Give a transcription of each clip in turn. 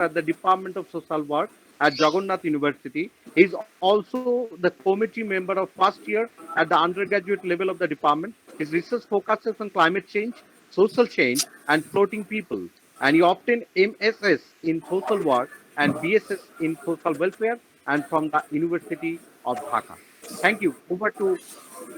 at the Department of Social Work at Jagannath University. He is also the committee member of first year at the undergraduate level of the department. His research focuses on climate change, social change, and floating people. And he obtained MSS in social work and BSS in social welfare and from the University of Dhaka. Thank you. Over to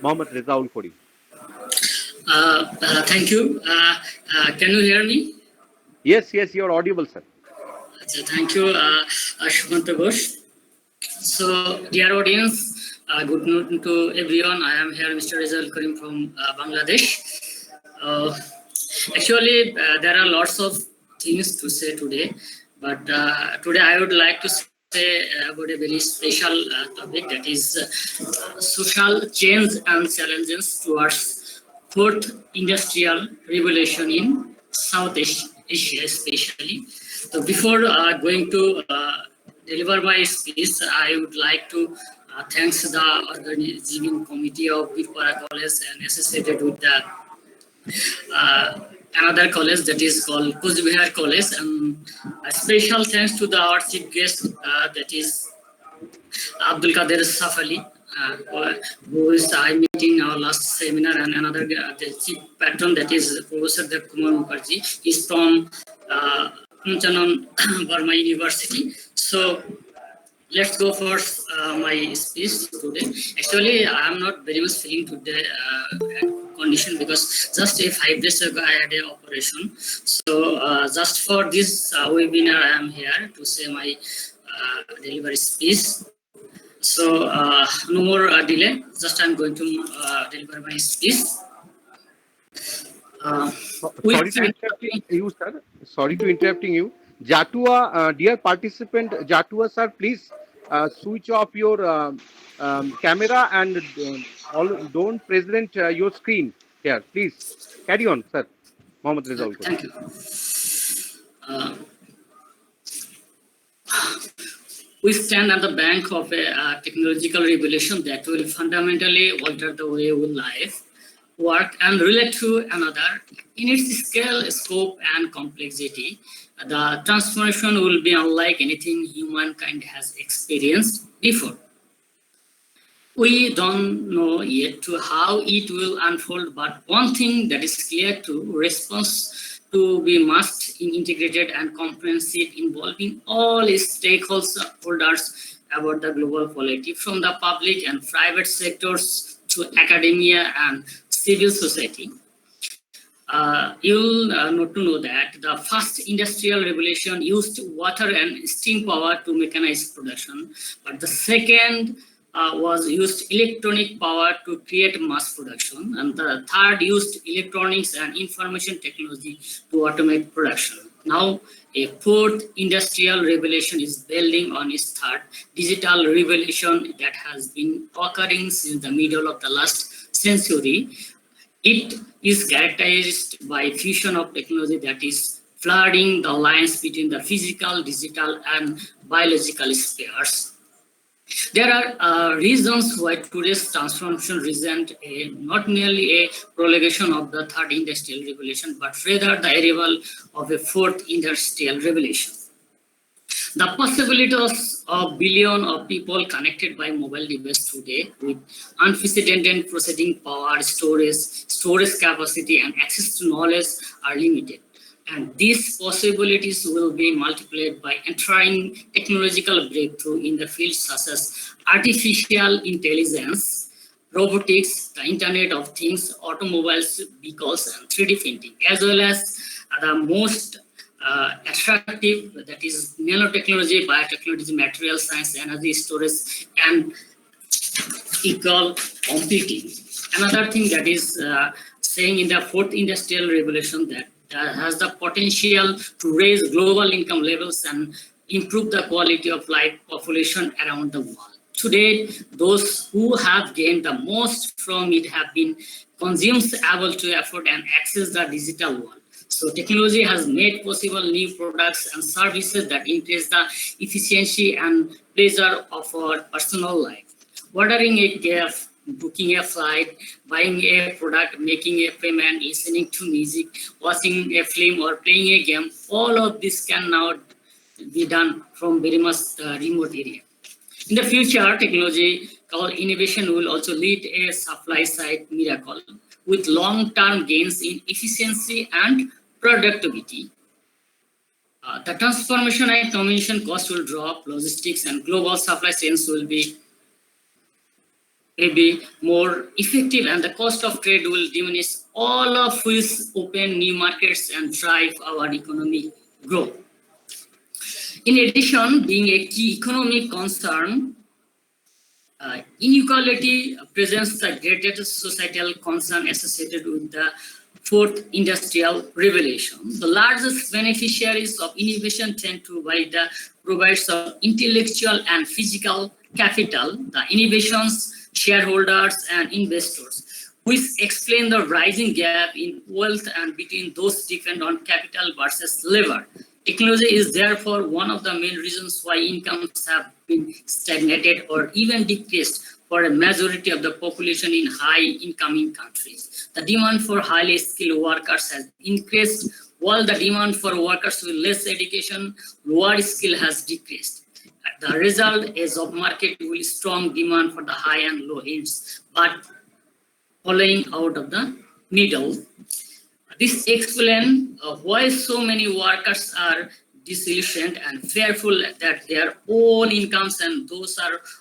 Mohammad Rezaul Kori. Thank you. Can you hear me? Yes, yes, you're audible, sir. Thank you, Shubhanta Ghosh. So, dear audience, good morning to everyone. I am here, Mr. Rizal Karim from Bangladesh. Uh, Actually, there are lots of things to say today, but today I would like to say about a very special topic, that is social change and challenges towards fourth industrial revolution in Southeast Asia, especially. So, before going to deliver my speech, I would like to thanks the organizing committee of Birpara College and associated with the another college that is called Kuzbihar College, and a special thanks to our chief guest, that is Abdul Kader Safali, who is I meeting our last seminar, and another the chief patron, that is Professor Dev Kumar Mukherjee. He's from Punchanan Burma University. So let's go for my speech today. Actually, I'm not very much feeling today condition, because just 5 days ago I had an operation. So just for this webinar, I am here to say my delivery speech. So no more delay. Just I'm going to deliver my speech. Sorry to interrupting you, sir. Sorry to interrupting you. Jatua, dear participant, Jatua, sir, please switch off your camera and don't present your screen here. Please carry on, sir. Mohammad Rezaul. Thank you. We stand at the bank of a technological revolution that will fundamentally alter the way we live, work, and relate to another. In its scale, scope, and complexity, the transformation will be unlike anything humankind has experienced before. We don't know yet to how it will unfold, but one thing that is clear to response to be must in integrated and comprehensive, involving all stakeholders about the global polity, from the public and private sectors to academia and civil society. You'll not to know that the first industrial revolution used water and steam power to mechanize production, but the second was used electronic power to create mass production, and the third used electronics and information technology to automate production. Now, a fourth industrial revolution is building on its third digital revolution that has been occurring since the middle of the last century. It is characterized by fusion of technology that is flooding the lines between the physical, digital, and biological spheres. There are reasons why today's transformation represents not merely a prolongation of the third industrial revolution, but rather the arrival of a fourth industrial revolution. The possibilities of billions of people connected by mobile device today, with unprecedented processing power, storage capacity, and access to knowledge are limited. And these possibilities will be multiplied by entering technological breakthrough in the fields such as artificial intelligence, robotics, the Internet of Things, automobiles, vehicles, and 3D printing, as well as the most attractive, that is nanotechnology, biotechnology, material science, energy storage, and equal computing. Another thing that is saying in the fourth industrial revolution that has the potential to raise global income levels and improve the quality of life population around the world. Today, those who have gained the most from it have been consumers able to afford and access the digital world. So technology has made possible new products and services that increase the efficiency and pleasure of our personal life. Ordering a gift, booking a flight, buying a product, making a payment, listening to music, watching a film, or playing a game, all of this can now be done from very much remote area. In the future, technology called innovation will also lead a supply side miracle with long-term gains in efficiency and productivity. The transformation and conversion cost will drop, logistics and global supply chains will be more effective, and the cost of trade will diminish, all of which open new markets and drive our economic growth. In addition, being a key economic concern, inequality presents the greatest societal concern associated with the fourth industrial revolution. The largest beneficiaries of innovation tend to be the providers of intellectual and physical capital, the innovations, shareholders, and investors, which explain the rising gap in wealth and between those depend on capital versus labor. Technology is therefore one of the main reasons why incomes have been stagnated or even decreased for a majority of the population in high-income countries. The demand for highly skilled workers has increased, while the demand for workers with less education, lower skill has decreased. The result is of market with strong demand for the high and low ends, but falling out of the middle. This explains why so many workers are disillusioned and fearful that their own incomes and those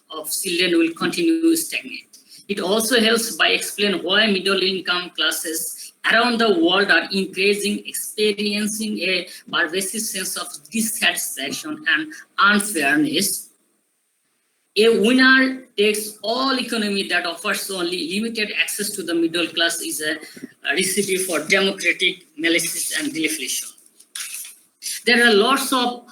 of children will continue to stagnate. It also helps by explaining why middle income classes around the world are experiencing a pervasive sense of dissatisfaction and unfairness. A winner takes all economy that offers only limited access to the middle class is a recipe for democratic malicious and deflation. There are lots of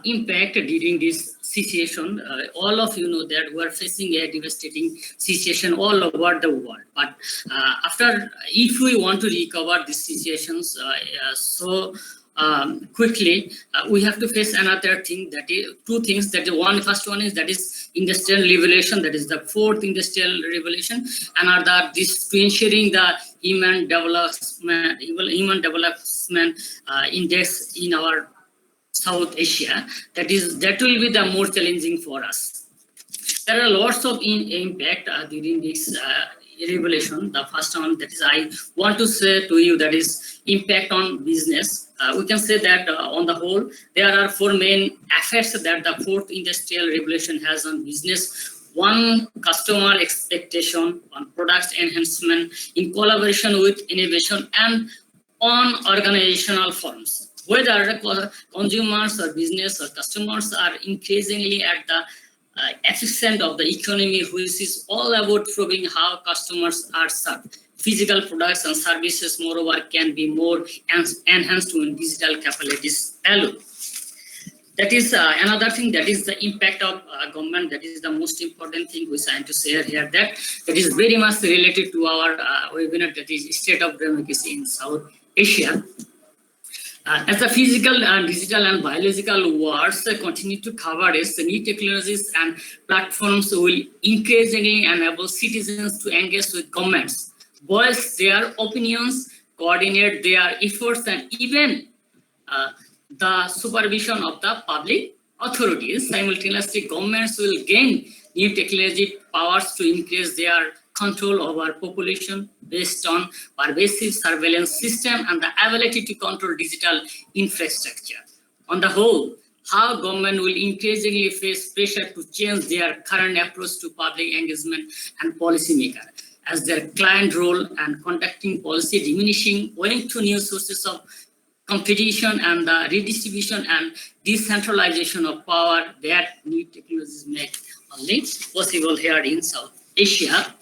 impact during this situation. All of you know that we are facing a devastating situation all over the world. But if we want to recover these situations quickly, we have to face another thing, that is two things. First one is that is industrial revolution, that is the fourth industrial revolution. Another, this to ensuring the human development index in our South Asia. That will be the more challenging for us. There are lots of impact during this revolution. The first one that is I want to say to you, that is impact on business. We can say that on the whole, there are four main effects that the fourth industrial revolution has on business. One, customer expectation; on product enhancement in collaboration with innovation; and on organizational forms. Whether consumers or business or customers are increasingly at the efficient of the economy, which is all about proving how customers are served. Physical products and services, moreover, can be more enhanced when digital capabilities alone. That is another thing, that is the impact of government. That is the most important thing which I am to share here. That is very much related to our webinar, that is state of democracy in South Asia. As the physical, digital, and biological wars continue to cover us, the new technologies and platforms will increasingly enable citizens to engage with governments, voice their opinions, coordinate their efforts, and even the supervision of the public authorities. Simultaneously, governments will gain new technology powers to increase their control over population based on pervasive surveillance system and the ability to control digital infrastructure. On the whole, how government will increasingly face pressure to change their current approach to public engagement and policymaker, as their client role and conducting policy diminishing owing to new sources of competition and the redistribution and decentralization of power that new technologies make only possible here in South Asia.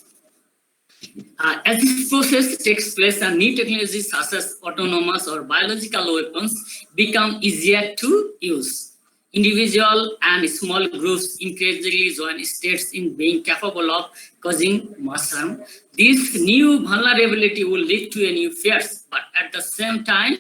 As this process takes place and new technologies such as autonomous or biological weapons become easier to use, individual and small groups increasingly join states in being capable of causing mass harm. This new vulnerability will lead to a new fears, but at the same time,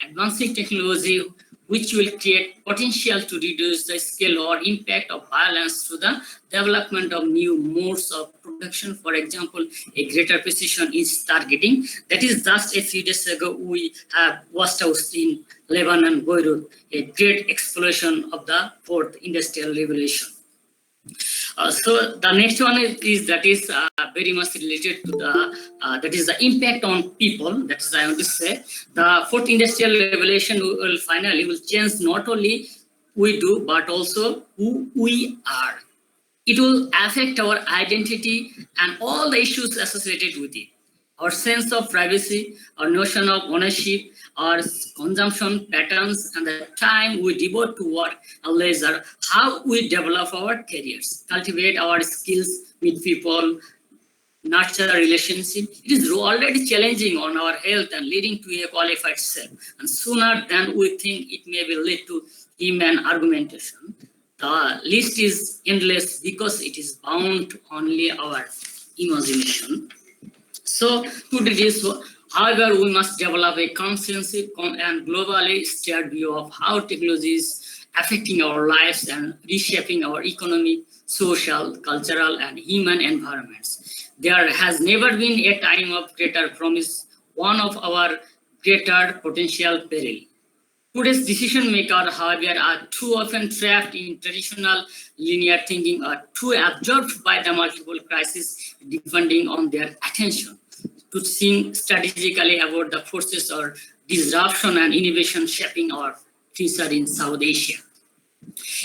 advancing technology which will create potential to reduce the scale or impact of violence through the development of new modes of production. For example, a greater precision is targeting. That is just a few days ago, we have watched out in Lebanon, Beirut, a great explosion of the fourth industrial revolution. So the next one is very much related to the that is the impact on people. That is, I want to say, the fourth industrial revolution will finally change not only we do but also who we are. It will affect our identity and all the issues associated with it. Our sense of privacy, our notion of ownership, our consumption patterns, and the time we devote to work and leisure, how we develop our careers, cultivate our skills, meet people, nurture a relationship. It is already challenging on our health and leading to a qualified self. And sooner than we think, it may be lead to human argumentation. The list is endless because it is bound to only our imagination. So to do this, however, we must develop a comprehensive and globally steered view of how technology is affecting our lives and reshaping our economic, social, cultural, and human environments. There has never been a time of greater promise, one of our greater potential peril. Today's decision makers, however, are too often trapped in traditional linear thinking or too absorbed by the multiple crises depending on their attention to think strategically about the forces or disruption and innovation shaping our future in South Asia.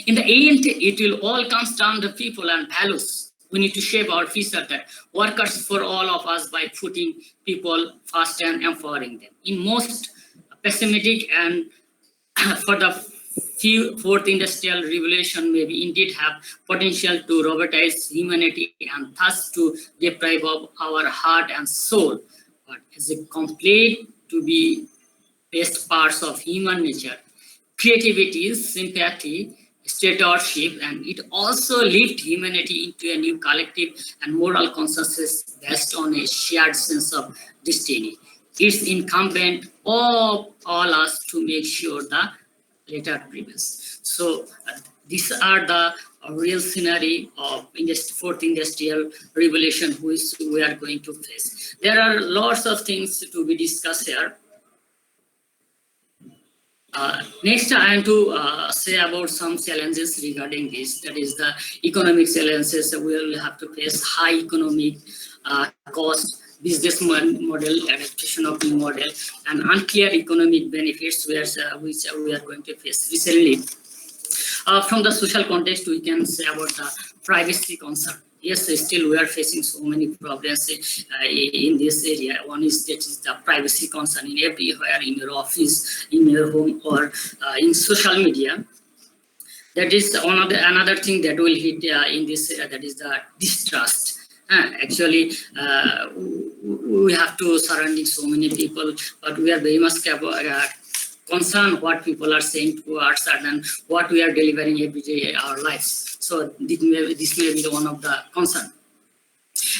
In the end, it will all come down to people and values. We need to shape our future that workers for all of us by putting people first and empowering them. In most pessimistic and for the fourth industrial revolution maybe indeed have potential to robotize humanity and thus to deprive of our heart and soul, but as a complete to be best parts of human nature, creativity, sympathy, stewardship, and it also lift humanity into a new collective and moral consciousness based on a shared sense of destiny. It's incumbent of all us to make sure the later prevails. So these are the real scenario of fourth industrial revolution which we are going to face. There are lots of things to be discussed here. Next, I am to say about some challenges regarding this. That is the economic challenges that we will have to face: high economic cost, business model, adaptation of new model, and unclear economic benefits which we are going to face recently. From the social context, we can say about the privacy concern. Yes, still we are facing so many problems in this area. One is that is the privacy concern in everywhere, in your office, in your home, or in social media. That is another thing that will hit in this area, that is the distrust. Actually, we have to surrounding so many people, but we are very much concerned what people are saying to us and what we are delivering every day in our lives. So this may be one of the concern.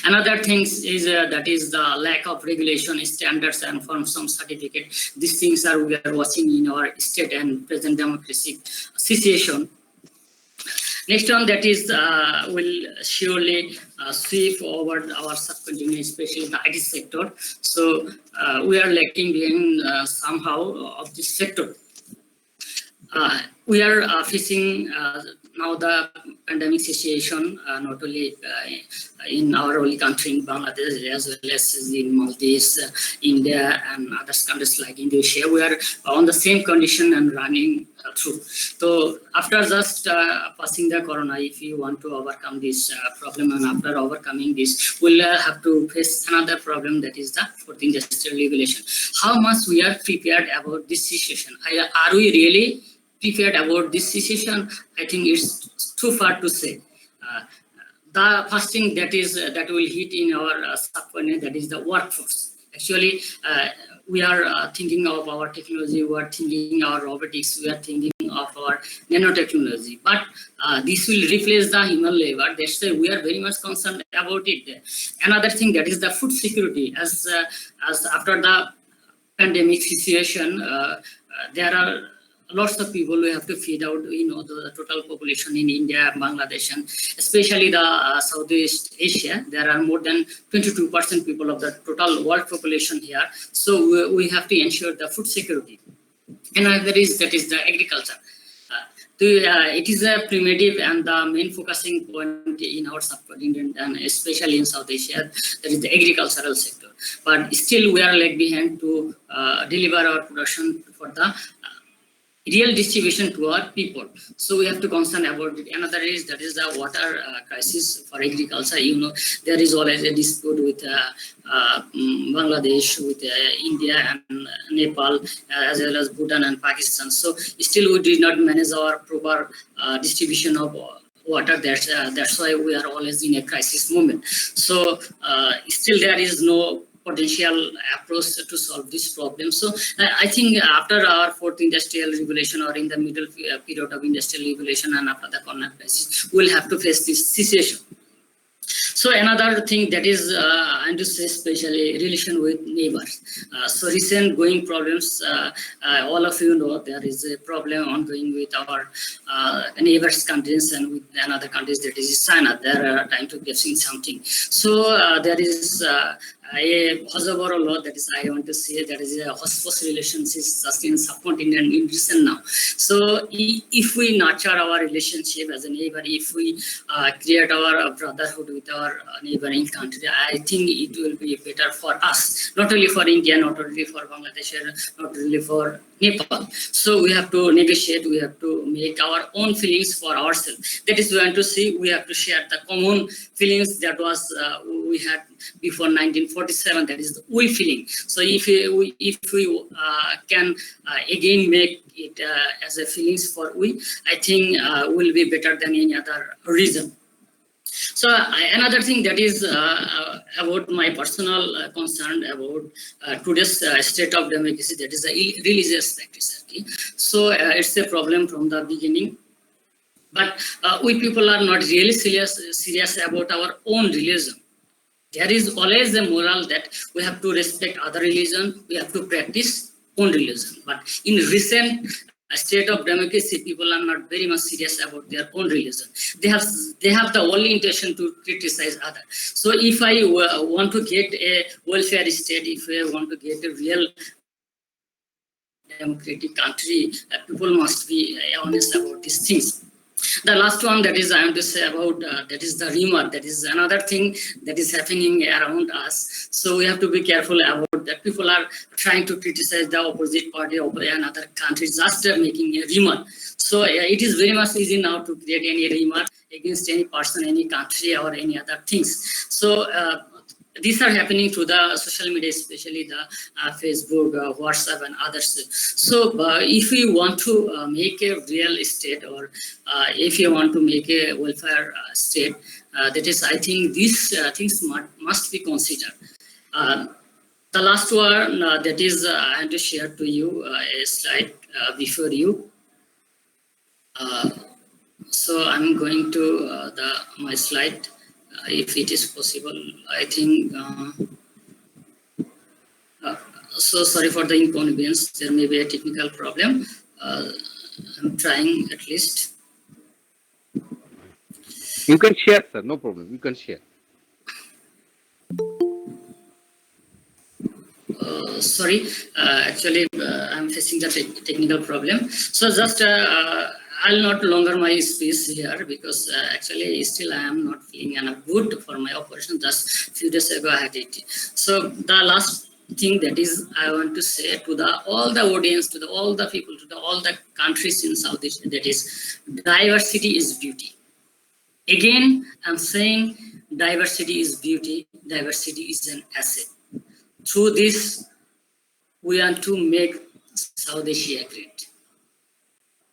Another thing is that is the lack of regulation standards and from some certificate. These things we are watching in our state and present democratic situation. Next one, that is will surely sweep over our subcontinent, especially the IT sector. So we are lacking behind somehow of this sector. We are facing now the pandemic situation, not only in our only country in Bangladesh, as well as in Maldives, India, and other countries like Indonesia. We are on the same condition and running through. So after just passing the corona, if you want to overcome this problem, and after overcoming this, we'll have to face another problem, that is the fourth industrial revolution. How much we are prepared about this situation? Are we really prepared about this situation? I think it's too far to say. The first thing that will hit in our subcontinent, that is the workforce. Actually, we are thinking of our technology, we are thinking our robotics, we are thinking of our nanotechnology, but this will replace the human labor. That's why we are very much concerned about it. Another thing, that is the food security. As after the pandemic situation, there are lots of people we have to feed out, the total population in India, Bangladesh, and especially the Southeast Asia. There are more than 22% people of the total world population here. So we have to ensure the food security. Another that is the agriculture. It is a primitive and the main focusing point in our subcontinent, and especially in South Asia, that is the agricultural sector. But still we are lag behind to deliver our production for the real distribution to our people. So we have to concern about it. Another is that is the water crisis for agriculture. There is always a dispute with Bangladesh, with India and Nepal, as well as Bhutan and Pakistan. So still we did not manage our proper distribution of water. That's why we are always in a crisis moment. So still there is no potential approach to solve this problem. So I think after our fourth industrial revolution, or in the middle period of industrial revolution and after the corona crisis, we'll have to face this situation. So another thing that is, I want to say, especially relation with neighbors. So recent going problems, all of you know there is a problem ongoing with our neighbors countries and with another countries, that is China. They are trying to get something. So there is a Hosaboro law, that is, I want to say, that is a host relationship in subcontinent in recent now. So if we nurture our relationship as a neighbor, if we create our brotherhood with our neighboring country, I think it will be better for us, not only for India, not only for Bangladesh, not only for Nepal. So we have to negotiate, we have to make our own feelings for ourselves. That is, we want to see, we have to share the common feelings that was we had before 1947, that is the we feeling. So if we can again make it as a feelings for we, I think will be better than any other reason. So another thing that is about my personal concern about today's state of democracy, that is the religious practice. Okay? So it's a problem from the beginning. But we people are not really serious about our own religion. There is always a moral that we have to respect other religion, we have to practice own religion. But in recent state of democracy, people are not very much serious about their own religion. They have the only intention to criticize others. So if I want to get a welfare state, if I want to get a real democratic country, people must be honest about these things. The last one that is I want to say about that is the rumor. That is another thing that is happening around us. So we have to be careful about that. People are trying to criticize the opposite party or another country just making a rumor. So it is very much easy now to create any rumor against any person, any country, or any other things. So these are happening through the social media, especially the Facebook, WhatsApp, and others. So if we want to make a real state, or if you want to make a welfare state, that is, I think these things must be considered. The last one that is, I want to share to you a slide before you. So I'm going to my slide. If it is possible, I think. So sorry for the inconvenience. There may be a technical problem. I'm trying at least. You can share, sir. No problem. You can share. Sorry, actually, I'm facing the technical problem. So just. I'll not longer my speech here because actually still I am not feeling enough good for my operation. Just few days ago I had it. So the last thing that is I want to say to all the audience, to all the people, to all the countries in South Asia, that is, diversity is beauty. Again, I'm saying diversity is beauty. Diversity is an asset. Through this, we want to make South Asia great.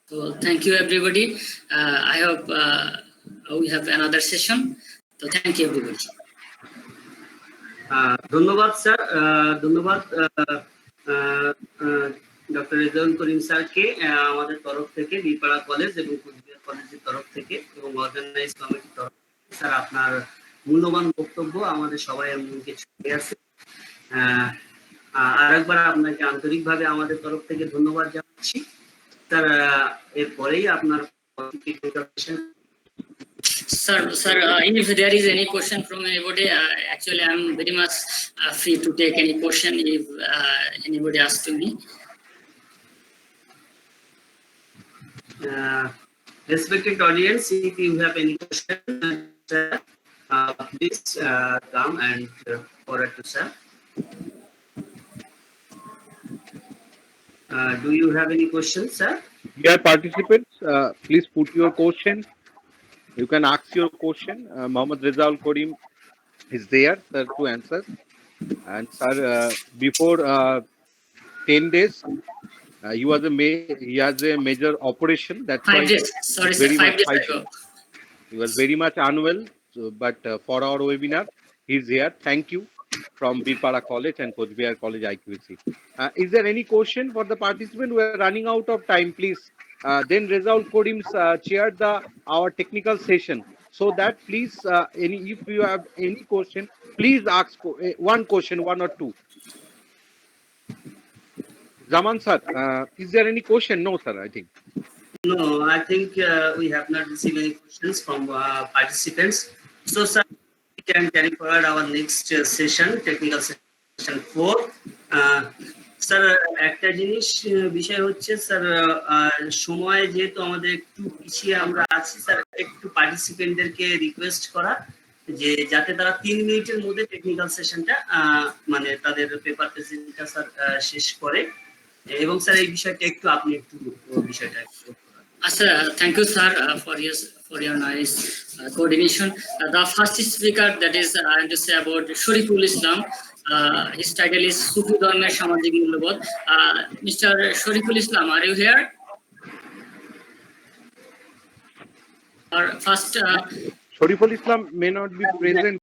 So thank you, everybody. I hope we have another session. So thank you, everybody. ধন্যবাদ sir, ধন্যবাদ doctor Rezaul Karim স্যারকে আমাদের তরফ থেকে, Birpara college এবং কুচবিহার কলেজের তরফ থেকে এবং অর্গানাইজ কমিটির তরফ থেকে। স্যার, আপনার মূল্যবান বক্তব্য আমাদের সবাই মনকে ছুঁয়ে আছে। আরেকবার আপনাকে আন্তরিকভাবে আমাদের তরফ থেকে ধন্যবাদ জানাচ্ছি। স্যার এরপরেই আপনার Sir, if there is any question from anybody, actually I'm very much free to take any question if anybody asks to me. Respected audience, if you have any question, please come and forward to sir. Do you have any questions, sir? Dear participants, please put your question. You can ask your question. Mohammad Rezaul Karim is there, sir, to answer. And sir, before 10 days, he has a major operation. That's 5 why days. Sorry, sir. very 5 much days fight. ago. He was very much unwell, so, but for our webinar, he's here. Thank you from Birpara College and Coach Bihar College IQC. Is there any question for the participant? We are running out of time, please. Then Rezaul Karim chaired our technical session. So that please, if you have any question, please ask one question, one or two. Zaman sir, is there any question? No, sir, I think. No, I think we have not received any questions from participants. So, sir, we can carry forward our next session, technical session 4. Sir একটা জিনিস বিষয় হচ্ছে sir সময় যেহেতু আমাদের একটু পিছিয়ে আমরা আছি স্যার একটু পার্টিসিপেন্টদেরকে রিকোয়েস্ট করা যে যাতে তারা 3 মিনিটের মধ্যে টেকনিক্যাল সেশনটা মানে তাদের পেপার প্রেজেন্টেশনটা স্যার শেষ করে এবং স্যার এই বিষয়টা একটু আপনি একটু বিষয়টা Thank you, sir, for your nice coordination. The first speaker, that is, I am to say about Shariful Islam. His title is Sufi Dharmer Samajik Mulyabodh. Mr. Shariful Islam, are you here? Or first, Shariful Islam may not be present.